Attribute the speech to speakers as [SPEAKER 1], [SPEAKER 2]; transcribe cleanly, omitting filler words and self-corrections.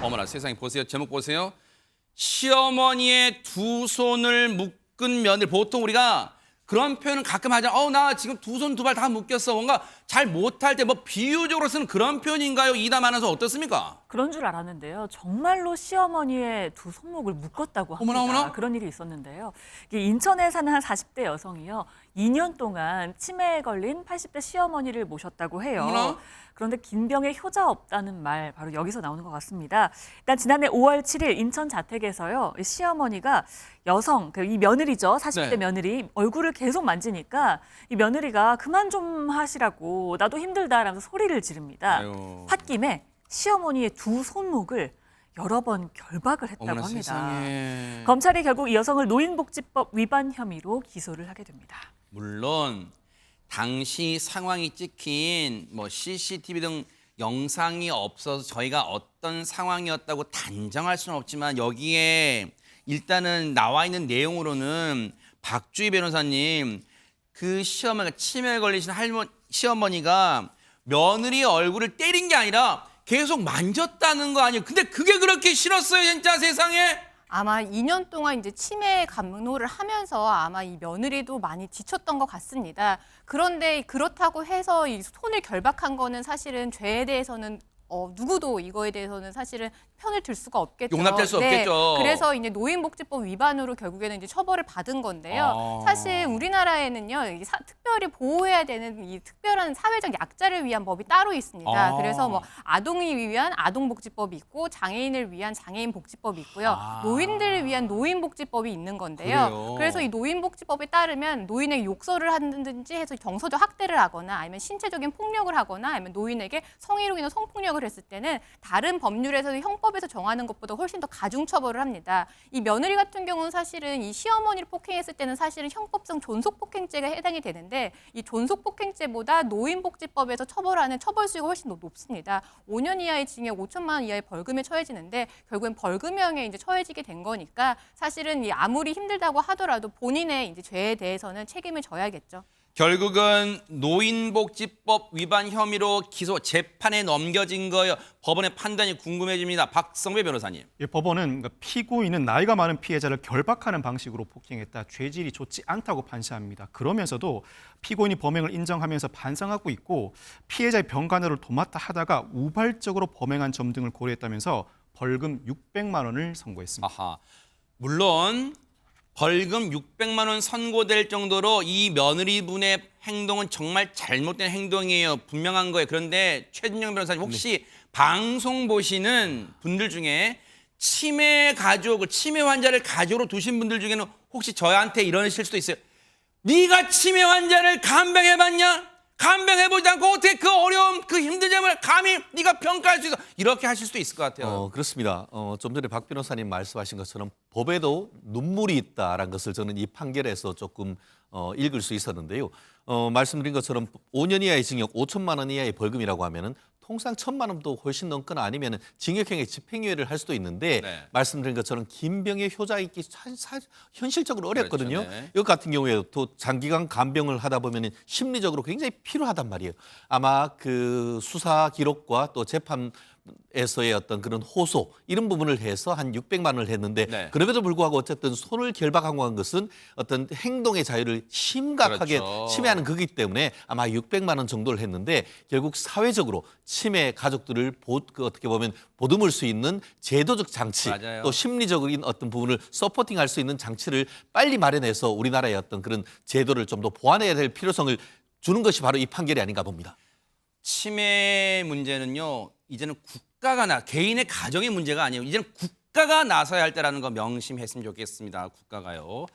[SPEAKER 1] 어머나 세상에 보세요. 제목 보세요. 시어머니의 두 손을 묶은 며느리. 보통 우리가 그런 표현을 가끔 하잖아. 나 지금 두 손 두 발 다 묶였어. 뭔가 잘 못할 때 뭐 비유적으로 쓰는 그런 표현인가요? 이담 아나운서 어떻습니까?
[SPEAKER 2] 그런 줄 알았는데요. 정말로 시어머니의 두 손목을 묶었다고 합니다.
[SPEAKER 1] 어머나.
[SPEAKER 2] 그런 일이 있었는데요. 이게 인천에 사는 한 40대 여성이요. 2년 동안 치매에 걸린 80대 시어머니를 모셨다고 해요.
[SPEAKER 1] 어머나.
[SPEAKER 2] 그런데 긴 병에 효자 없다는 말 바로 여기서 나오는 것 같습니다. 일단 지난해 5월 7일 인천 자택에서요. 이 시어머니가 여성, 이 며느리죠. 40대
[SPEAKER 1] 네.
[SPEAKER 2] 며느리 얼굴을 계속 만지니까 이 며느리가 그만 좀 하시라고 나도 힘들다라면서 소리를 지릅니다.
[SPEAKER 1] 아유.
[SPEAKER 2] 홧김에 시어머니의 두 손목을 여러 번 결박을 했다고
[SPEAKER 1] 어머나
[SPEAKER 2] 합니다.
[SPEAKER 1] 세상에.
[SPEAKER 2] 검찰이 결국 이 여성을 노인복지법 위반 혐의로 기소를 하게 됩니다.
[SPEAKER 1] 물론 당시 상황이 찍힌 뭐 CCTV 등 영상이 없어서 저희가 어떤 상황이었다고 단정할 수는 없지만 여기에 일단은 나와 있는 내용으로는 박주희 변호사님 그 시어머니가 치매에 걸리신 시어머니가 며느리 얼굴을 때린 게 아니라 계속 만졌다는 거 아니에요? 근데 그게 그렇게 싫었어요, 진짜 세상에?
[SPEAKER 3] 아마 2년 동안 이제 치매 감노를 하면서 아마 이 며느리도 많이 지쳤던 것 같습니다. 그런데 그렇다고 해서 이 손을 결박한 거는 사실은 죄에 대해서는 누구도 이거에 대해서는 사실은 편을 들 수가 없겠죠.
[SPEAKER 1] 용납될 수 없겠죠.
[SPEAKER 3] 그래서 이제 노인복지법 위반으로 결국에는 이제 처벌을 받은 건데요. 사실 우리나라에는요, 특별히 보호해야 되는 이 특별한 사회적 약자를 위한 법이 따로 있습니다. 그래서 뭐 아동을 위한 아동복지법이 있고 장애인을 위한 장애인복지법이 있고요. 노인들을 위한 노인복지법이 있는 건데요.
[SPEAKER 1] 그래요?
[SPEAKER 3] 그래서 이 노인복지법에 따르면 노인에게 욕설을 하든지 해서 정서적 학대를 하거나 아니면 신체적인 폭력을 하거나 아니면 노인에게 성희롱이나 성폭력을 했을 때는 다른 법률에서 형법에서 정하는 것보다 훨씬 더 가중 처벌을 합니다. 이 며느리 같은 경우는 사실은 이 시어머니를 폭행했을 때는 사실은 형법상 존속폭행죄가 해당이 되는데 이 존속폭행죄보다 노인복지법에서 처벌하는 처벌 수위가 훨씬 더 높습니다. 5년 이하의 징역 5천만 원 이하의 벌금에 처해지는데 결국엔 벌금형에 이제 처해지게 된 거니까 사실은 이 아무리 힘들다고 하더라도 본인의 이제 죄에 대해서는 책임을 져야겠죠.
[SPEAKER 1] 결국은 노인복지법 위반 혐의로 기소 재판에 넘겨진 거예요. 법원의 판단이 궁금해집니다. 박성배 변호사님.
[SPEAKER 4] 예, 법원은 피고인은 나이가 많은 피해자를 결박하는 방식으로 폭행했다. 죄질이 좋지 않다고 판시합니다. 그러면서도 피고인이 범행을 인정하면서 반성하고 있고 피해자의 병간호를 도맡아 하다가 우발적으로 범행한 점 등을 고려했다면서 벌금 600만 원을 선고했습니다.
[SPEAKER 1] 아하. 물론 벌금 600만 원 선고될 정도로 이 며느리분의 행동은 정말 잘못된 행동이에요. 분명한 거예요. 그런데 최준영 변호사님 혹시 방송 보시는 분들 중에 치매 환자를 가족으로 두신 분들 중에는 혹시 저한테 이러실 수도 있어요. 네가 치매 환자를 간병해봤냐? 간병해보지 않고 어떻게 그 어려움, 그 힘든 점을 감히 네가 평가할 수 있어? 이렇게 하실 수도 있을 것 같아요.
[SPEAKER 5] 그렇습니다. 좀 전에 박 변호사님 말씀하신 것처럼 법에도 눈물이 있다라는 것을 저는 이 판결에서 조금 읽을 수 있었는데요. 말씀드린 것처럼 5년 이하의 징역 5천만 원 이하의 벌금이라고 하면은 통상 1,000만 원도 훨씬 넘거나 아니면은 징역형의 집행유예를 할 수도 있는데
[SPEAKER 1] 네.
[SPEAKER 5] 말씀드린 것처럼 긴 병에 효자 있기 현실적으로 어렵거든요.
[SPEAKER 1] 그렇죠, 네.
[SPEAKER 5] 이것 같은 경우에도 또 장기간 간병을 하다 보면은 심리적으로 굉장히 필요하단 말이에요. 아마 그 수사 기록과 또 재판에서의 어떤 그런 호소 이런 부분을 해서 한 600만 원을 했는데
[SPEAKER 1] 네.
[SPEAKER 5] 그럼에도 불구하고 어쨌든 손을 결박하고 한 것은 어떤 행동의 자유를 심각하게
[SPEAKER 1] 그렇죠.
[SPEAKER 5] 침해하는 거기 때문에 아마 600만 원 정도를 했는데 결국 사회적으로 치매 가족들을 어떻게 보면 보듬을 수 있는 제도적 장치
[SPEAKER 1] 맞아요.
[SPEAKER 5] 또 심리적인 어떤 부분을 서포팅할 수 있는 장치를 빨리 마련해서 우리나라의 어떤 그런 제도를 좀 더 보완해야 될 필요성을 주는 것이 바로 이 판결이 아닌가 봅니다.
[SPEAKER 1] 치매 문제는요. 이제는 개인의 가정의 문제가 아니에요. 이제는 국가가 나서야 할 때라는 거 명심했으면 좋겠습니다. 국가가요.